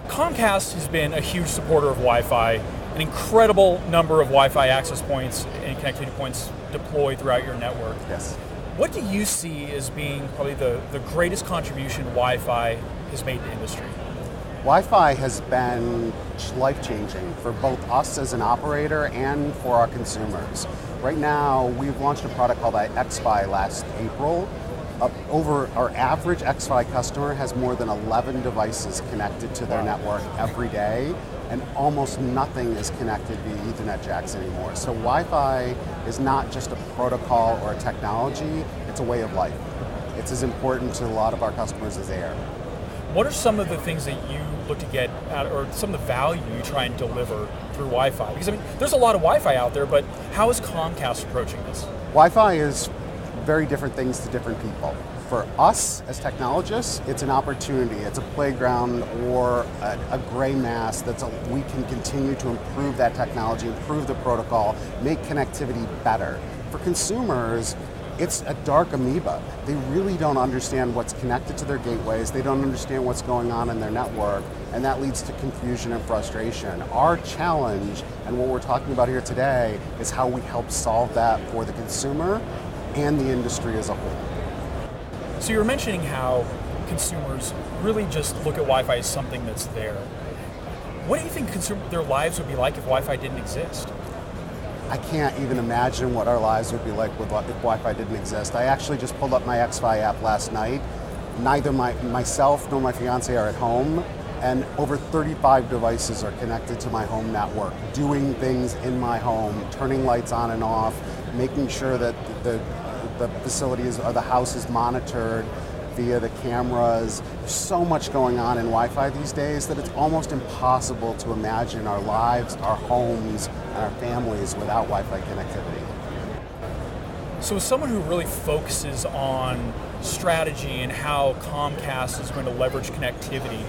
Comcast has been a huge supporter of Wi-Fi, an incredible number of Wi-Fi access points and connectivity points deployed throughout your network. Yes. What do you see as being probably the greatest contribution Wi-Fi has made to the industry? Wi-Fi has been life-changing for both us as an operator and for our consumers. Right now, we've launched a product called XFi last April. Over our average XFi customer has more than 11 devices connected to their network every day, and almost nothing is connected via Ethernet jacks anymore. So Wi-Fi is not just a protocol or a technology, it's a way of life. It's as important to a lot of our customers as air. What are some of the things that you look to get out, or some of the value you try and deliver through Wi-Fi? Because I mean, there's a lot of Wi-Fi out there, but how is Comcast approaching this? Wi-Fi is very different things to different people. For us as technologists, it's an opportunity, it's a playground or a gray mass we can continue to improve that technology, improve the protocol, make connectivity better. For consumers, it's a dark amoeba. They really don't understand what's connected to their gateways, they don't understand what's going on in their network, and that leads to confusion and frustration. Our challenge, and what we're talking about here today, is how we help solve that for the consumer and the industry as a whole. So you were mentioning how consumers really just look at Wi-Fi as something that's there. What do you think their lives would be like if Wi-Fi didn't exist? I can't even imagine what our lives would be like if Wi-Fi didn't exist. I actually just pulled up my XFi app last night. Neither myself nor my fiance are at home, and over 35 devices are connected to my home network, doing things in my home, turning lights on and off, making sure that the facility or the house is monitored via the cameras. There's so much going on in Wi-Fi these days that it's almost impossible to imagine our lives, our homes, and our families without Wi-Fi connectivity. So as someone who really focuses on strategy and how Comcast is going to leverage connectivity,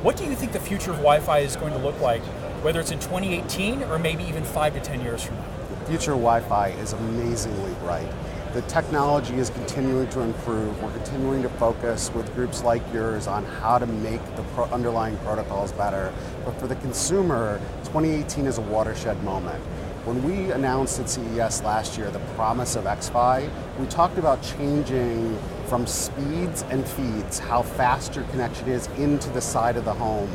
what do you think the future of Wi-Fi is going to look like, whether it's in 2018 or maybe even 5 to 10 years from now? The future of Wi-Fi is amazingly bright. The technology is continuing to improve. We're continuing to focus with groups like yours on how to make the underlying protocols better. But for the consumer, 2018 is a watershed moment. When we announced at CES last year the promise of XFi, we talked about changing from speeds and feeds, how fast your connection is into the side of the home,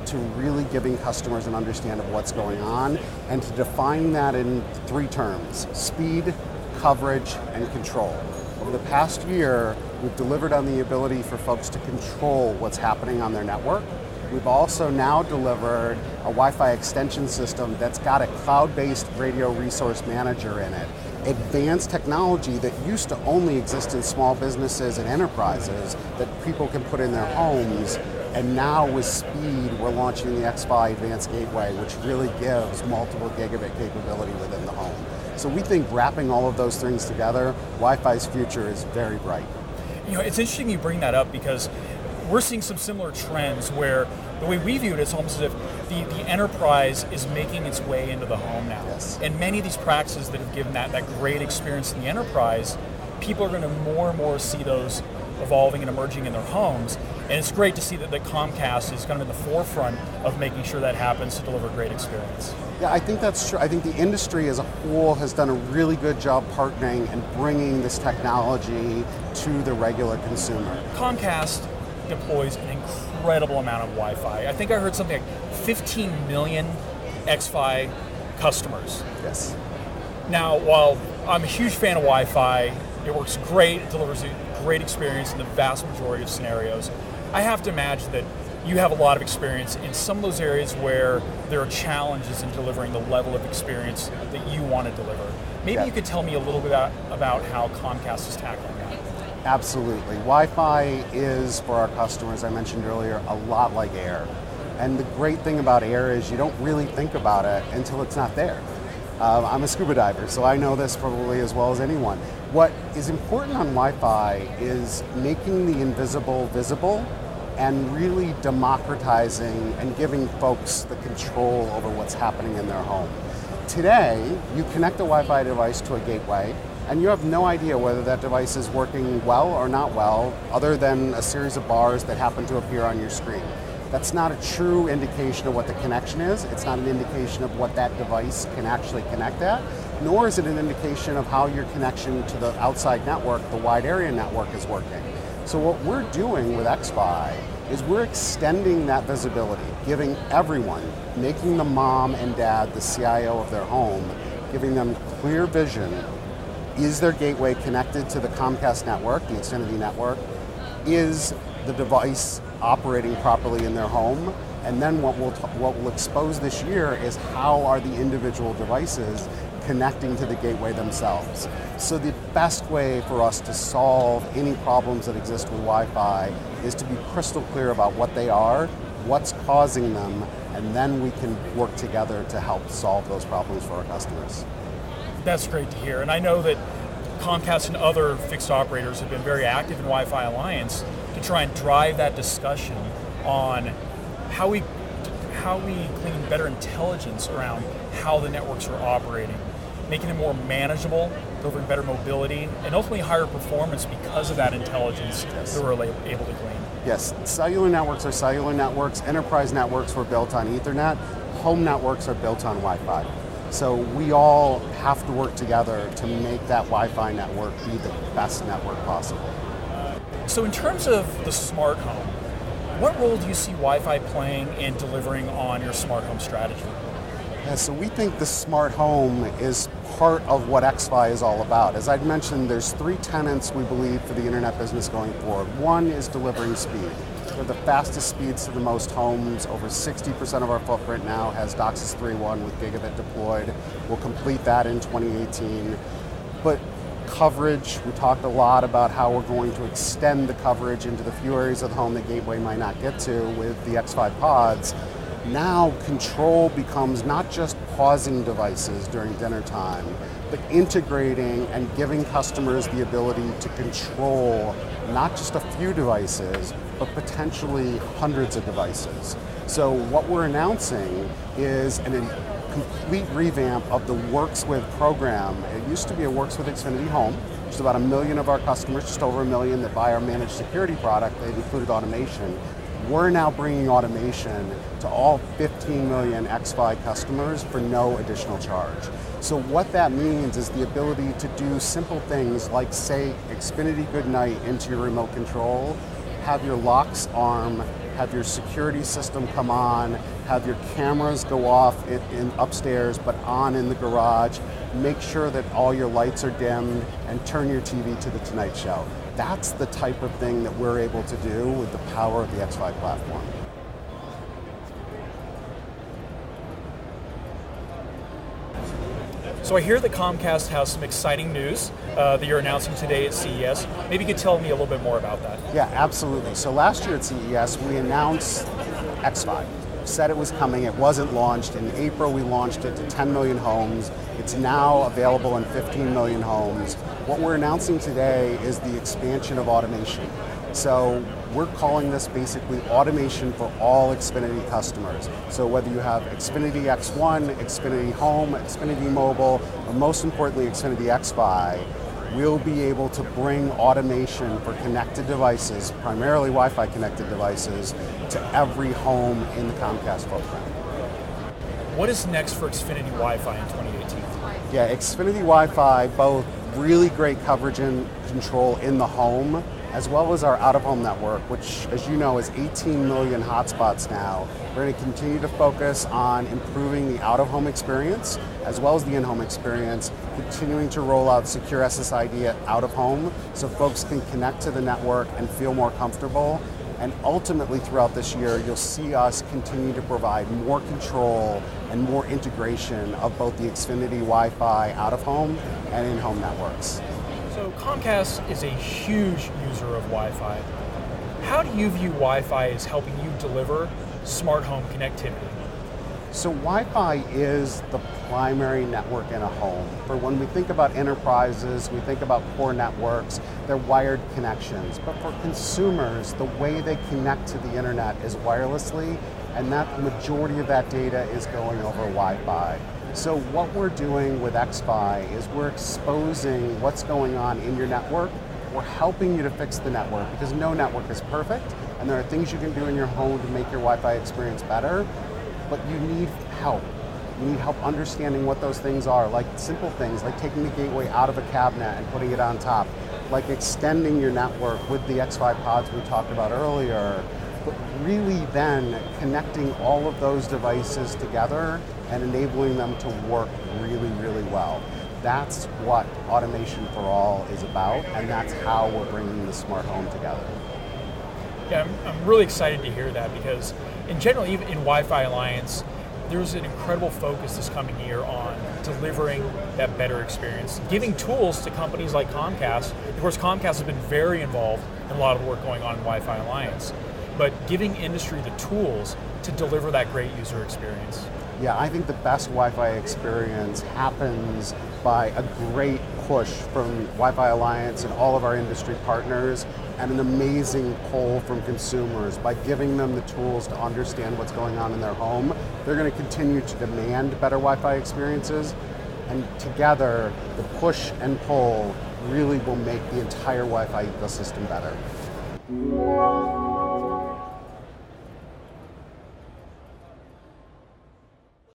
to really giving customers an understanding of what's going on, and to define that in 3 terms: speed, coverage, and control. Over the past year, we've delivered on the ability for folks to control what's happening on their network. We've also now delivered a Wi-Fi extension system that's got a cloud-based radio resource manager in it. Advanced technology that used to only exist in small businesses and enterprises that people can put in their homes. And now with speed, we're launching the XFi Advanced Gateway, which really gives multiple gigabit capability within the home. So we think wrapping all of those things together, Wi-Fi's future is very bright. You know, it's interesting you bring that up because we're seeing some similar trends where the way we view it, it's almost as if the enterprise is making its way into the home now. Yes. And many of these practices that have given that great experience in the enterprise, people are going to more and more see those evolving and emerging in their homes. And it's great to see that Comcast is kind of in the forefront of making sure that happens to deliver a great experience. Yeah, I think that's true. I think the industry as a whole has done a really good job partnering and bringing this technology to the regular consumer. Comcast deploys an incredible amount of Wi-Fi. I think I heard something like 15 million XFi customers. Yes. Now, while I'm a huge fan of Wi-Fi, it works great, it delivers a great experience in the vast majority of scenarios, I have to imagine that you have a lot of experience in some of those areas where there are challenges in delivering the level of experience that you want to deliver. Maybe you could tell me a little bit about how Comcast is tackling that. Absolutely. Wi-Fi is, for our customers, I mentioned earlier, a lot like air. And the great thing about air is you don't really think about it until it's not there. I'm a scuba diver, so I know this probably as well as anyone. What is important on Wi-Fi is making the invisible visible and really democratizing and giving folks the control over what's happening in their home. Today, you connect a Wi-Fi device to a gateway, and you have no idea whether that device is working well or not well, other than a series of bars that happen to appear on your screen. That's not a true indication of what the connection is. It's not an indication of what that device can actually connect at, nor is it an indication of how your connection to the outside network, the wide area network, is working. So what we're doing with xFi is we're extending that visibility, giving everyone, making the mom and dad the CIO of their home, giving them clear vision. Is their gateway connected to the Comcast network, the Xfinity network? Is the device operating properly in their home? And then what we'll expose this year is how are the individual devices connecting to the gateway themselves. So the best way for us to solve any problems that exist with Wi-Fi is to be crystal clear about what they are, what's causing them, and then we can work together to help solve those problems for our customers. That's great to hear. And I know that Comcast and other fixed operators have been very active in Wi-Fi Alliance to try and drive that discussion on how we glean better intelligence around how the networks are operating, making them more manageable, delivering better mobility, and ultimately higher performance because of that intelligence that we're able to glean. Yes, cellular networks are cellular networks, enterprise networks were built on Ethernet, home networks are built on Wi-Fi. So we all have to work together to make that Wi-Fi network be the best network possible. So in terms of the smart home, what role do you see Wi-Fi playing in delivering on your smart home strategy? Yeah, so we think the smart home is part of what xFi is all about. As I'd mentioned, there's 3 tenets we believe for the internet business going forward. One is delivering speed. We're the fastest speeds to the most homes. Over 60% of our footprint now has DOCSIS 3.1 with gigabit deployed. We'll complete that in 2018. But coverage, we talked a lot about how we're going to extend the coverage into the few areas of the home the gateway might not get to with the xFi pods. Now control becomes not just pausing devices during dinner time, but integrating and giving customers the ability to control not just a few devices, but potentially hundreds of devices. So what we're announcing is a complete revamp of the Works With program. It used to be a Works With Xfinity Home, which is about 1 million of our customers, just over 1 million that buy our managed security product. They've included automation. We're now bringing automation to all 15 million xFi customers for no additional charge. So what that means is the ability to do simple things like say Xfinity Goodnight into your remote control, have your locks arm, have your security system come on, have your cameras go off in upstairs but on in the garage, make sure that all your lights are dimmed, and turn your TV to The Tonight Show. That's the type of thing that we're able to do with the power of the xFi platform. So I hear that Comcast has some exciting news that you're announcing today at CES. Maybe you could tell me a little bit more about that. Yeah, absolutely. So last year at CES, we announced xFi. Said it was coming, it wasn't launched. In April, we launched it to 10 million homes. It's now available in 15 million homes. What we're announcing today is the expansion of automation. So we're calling this basically automation for all Xfinity customers. So whether you have Xfinity X1, Xfinity Home, Xfinity Mobile, or most importantly Xfinity xFi, we'll be able to bring automation for connected devices, primarily Wi-Fi connected devices, to every home in the Comcast footprint. What is next for Xfinity Wi-Fi in 2018? Yeah, Xfinity Wi-Fi, both really great coverage and control in the home, as well as our out-of-home network, which, as you know, is 18 million hotspots now. We're going to continue to focus on improving the out-of-home experience, as well as the in-home experience, continuing to roll out secure SSID out-of-home, so folks can connect to the network and feel more comfortable. And ultimately, throughout this year, you'll see us continue to provide more control and more integration of both the Xfinity Wi-Fi out-of-home and in-home networks. So Comcast is a huge user of Wi-Fi. How do you view Wi-Fi as helping you deliver smart home connectivity? So Wi-Fi is the primary network in a home. For when we think about enterprises, we think about core networks, they're wired connections. But for consumers, the way they connect to the internet is wirelessly, and that majority of that data is going over Wi-Fi. So what we're doing with XFi is we're exposing what's going on in your network. We're helping you to fix the network because no network is perfect, and there are things you can do in your home to make your Wi-Fi experience better, but you need help. You need help understanding what those things are, like simple things like taking the gateway out of a cabinet and putting it on top, like extending your network with the XFi pods we talked about earlier, but really then connecting all of those devices together and enabling them to work really, really well. That's what Automation for All is about, and that's how we're bringing the smart home together. Yeah, I'm really excited to hear that because in general, even in Wi-Fi Alliance, there's an incredible focus this coming year on delivering that better experience, giving tools to companies like Comcast. Of course, Comcast has been very involved in a lot of the work going on in Wi-Fi Alliance, but giving industry the tools to deliver that great user experience. Yeah, I think the best Wi-Fi experience happens by a great push from Wi-Fi Alliance and all of our industry partners, and an amazing pull from consumers. By giving them the tools to understand what's going on in their home, they're going to continue to demand better Wi-Fi experiences, and together, the push and pull really will make the entire Wi-Fi ecosystem better.